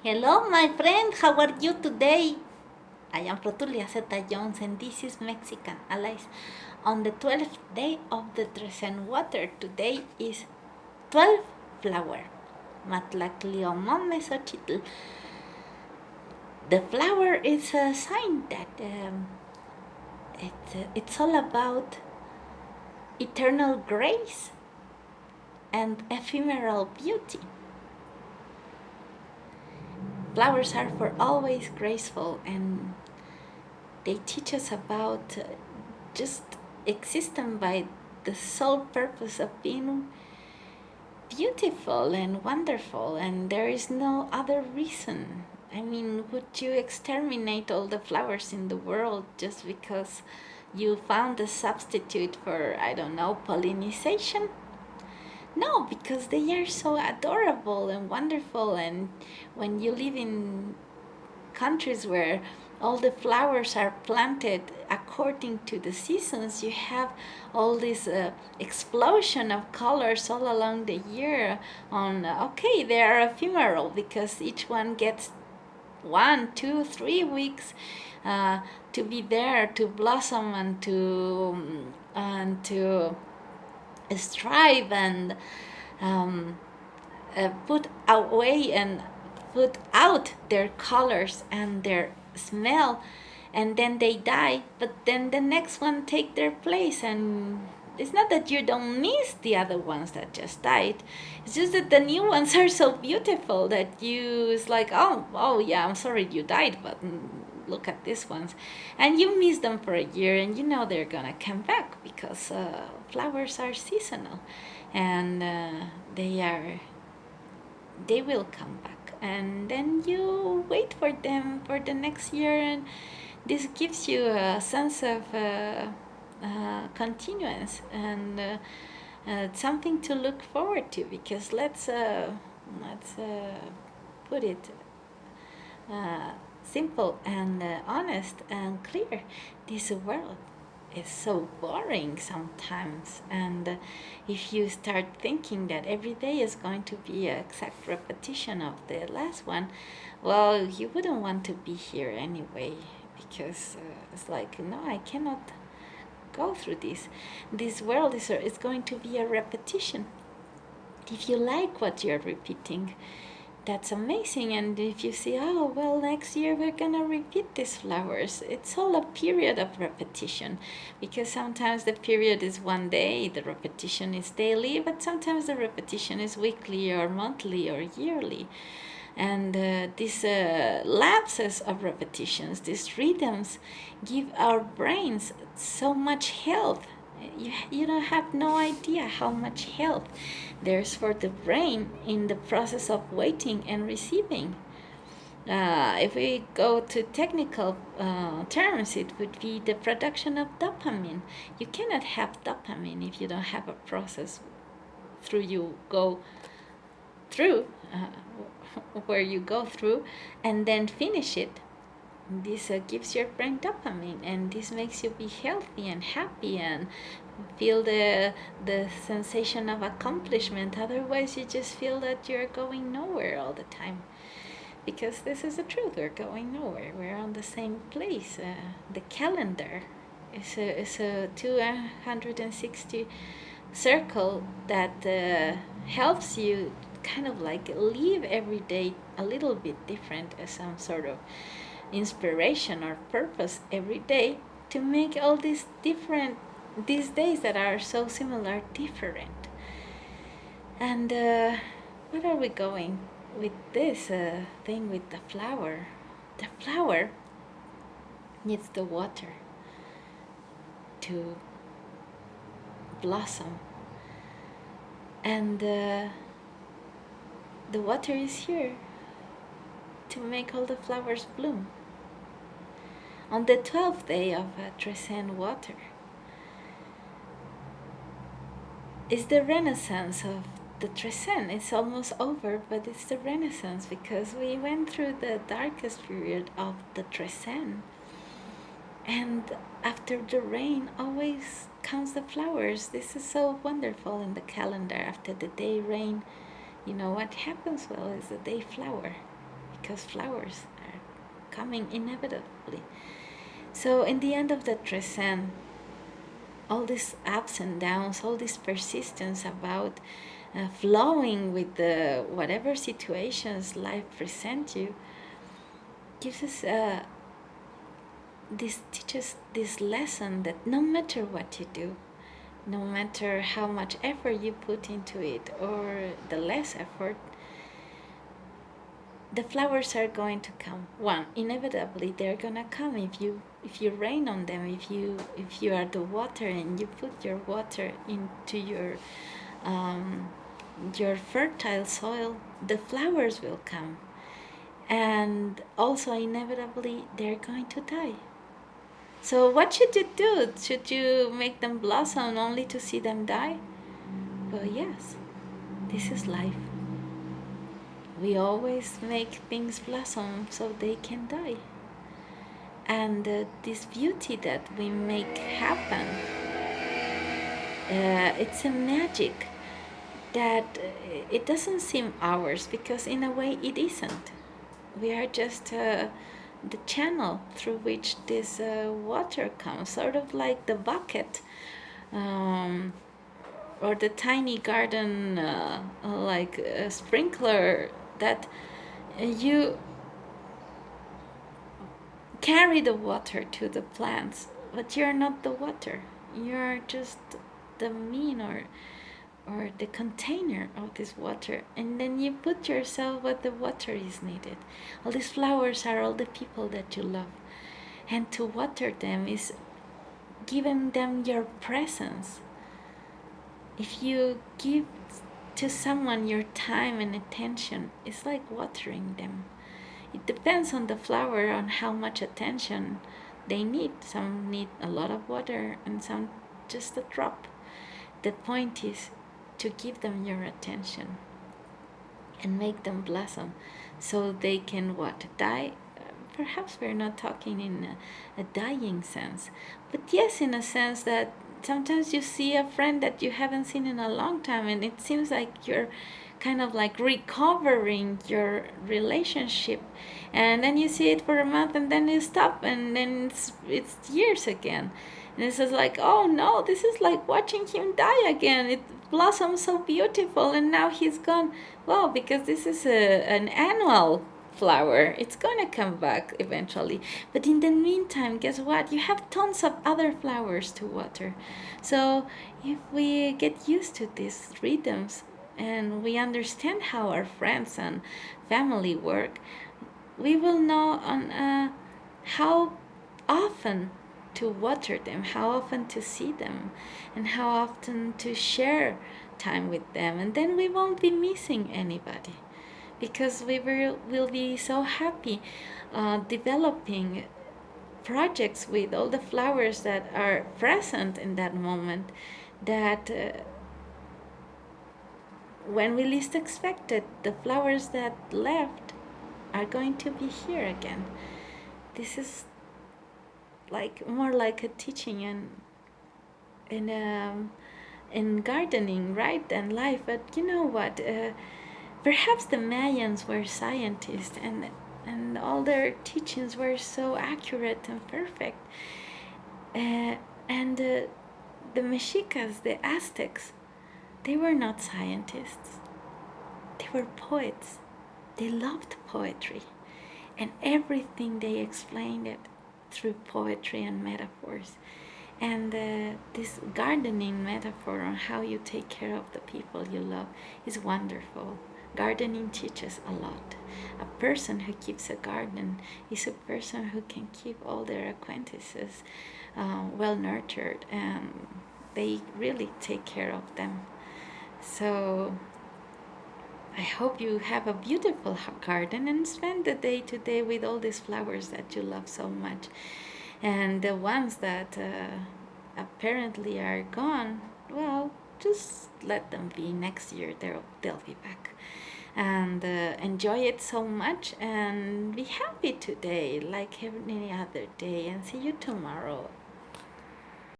Hello, my friend. How are you today? I am Protulia Xeta-Llouns, and this is Mexican Allies. On the 12th day of the Trezene water, today is 12 flower. Matlactliomome Xochitl. The flower is a sign that it's all about eternal grace and ephemeral beauty. Flowers are for always graceful, and they teach us about just existing by the sole purpose of being beautiful and wonderful, and there is no other reason. I mean, would you exterminate all the flowers in the world just because you found a substitute for, I don't know, pollination? No, because they are so adorable and wonderful, and when you live in countries where all the flowers are planted according to the seasons, you have all this explosion of colors all along the year. Okay, they are ephemeral because each one gets 1, 2, 3 weeks to be there, to blossom and to strive and um, put away and put out their colors and their smell, and then they die, but then the next one take their place. And it's not that you don't miss the other ones that just died, it's just that the new ones are so beautiful that it's like, oh yeah, I'm sorry you died, but look at these ones. And you miss them for a year, and you know they're gonna come back because flowers are seasonal, and they will come back, and then you wait for them for the next year, and this gives you a sense of continuance and something to look forward to, because let's put it simple and honest and clear. This world is so boring sometimes, and if you start thinking that every day is going to be an exact repetition of the last one, well, you wouldn't want to be here anyway, because it's like, no, I cannot go through this world is going to be a repetition. If you like what you're repeating, that's amazing. And if you see, oh, well, next year we're gonna repeat these flowers, it's all a period of repetition, because sometimes the period is one day, the repetition is daily, but sometimes the repetition is weekly or monthly or yearly. And these lapses of repetitions, these rhythms, give our brains so much health. You don't have no idea how much health there's for the brain in the process of waiting and receiving. If we go to technical terms, it would be the production of dopamine. You cannot have dopamine if you don't have a process through you go through, where you go through and then finish it. This gives your brain dopamine, and this makes you be healthy and happy and feel the sensation of accomplishment. Otherwise, you just feel that you're going nowhere all the time, because this is the truth, we're going nowhere, we're on the same place. The calendar is a 260 circle that helps you kind of like live every day a little bit different, as some sort of inspiration or purpose every day, to make all these days that are so similar different. And where are we going with this thing with the flower? The flower needs the water to blossom, and the water is here to make all the flowers bloom. On the 12th day of Trezene water is the renaissance of the Trezene. It's almost over, but it's the renaissance, because we went through the darkest period of the Trezene, and after the rain always comes the flowers. This is so wonderful in the calendar. After the day rain, you know what happens? Well, is the day flower, because flowers are coming inevitably. So in the end of the Trezene, all these ups and downs, all this persistence about flowing with the whatever situations life presents you, gives us this teaches this lesson that no matter what you do, no matter how much effort you put into it or the less effort, the flowers are going to come. One, inevitably they're gonna come if you rain on them, if you are the water and you put your water into your fertile soil, the flowers will come. And also inevitably they're going to die. So what should you do? Should you make them blossom only to see them die? Well, yes, this is life. We always make things blossom so they can die. And this beauty that we make happen, it's a magic that it doesn't seem ours, because in a way it isn't. We are just the channel through which this water comes, sort of like the bucket or the tiny garden like a sprinkler that you carry the water to the plants, but you're not the water. You're just the mean or the container of this water, and then you put yourself where the water is needed. All these flowers are all the people that you love, and to water them is giving them your presence. If you give to someone your time and attention, it's like watering them. It depends on the flower on how much attention they need. Some need a lot of water and some just a drop. The point is to give them your attention and make them blossom so they can die. Perhaps we're not talking in a dying sense, but yes, in a sense that sometimes you see a friend that you haven't seen in a long time and it seems like you're kind of like recovering your relationship, and then you see it for a month and then you stop, and then it's years again. And it's just like, oh no, this is like watching him die again. It blossomed so beautiful and now he's gone. Well, because this is an annual flower, it's gonna come back eventually. But in the meantime, guess what? You have tons of other flowers to water. So if we get used to these rhythms and we understand how our friends and family work, we will know on how often to water them, how often to see them, and how often to share time with them. And then we won't be missing anybody, because we will be so happy developing projects with all the flowers that are present in that moment, that when we least expect it, the flowers that left are going to be here again. This is like more like a teaching in gardening, right, than life. But you know what? Perhaps the Mayans were scientists, and all their teachings were so accurate and perfect. And the Mexicas, the Aztecs, they were not scientists. They were poets. They loved poetry, and everything they explained it through poetry and metaphors. And this gardening metaphor on how you take care of the people you love is wonderful. Gardening teaches a lot. A person who keeps a garden is a person who can keep all their acquaintances well nurtured, and they really take care of them. So I hope you have a beautiful garden and spend the day today with all these flowers that you love so much. And the ones that apparently are gone, well, just let them be. Next year they'll be back. And enjoy it so much, and be happy today like any other day, and see you tomorrow.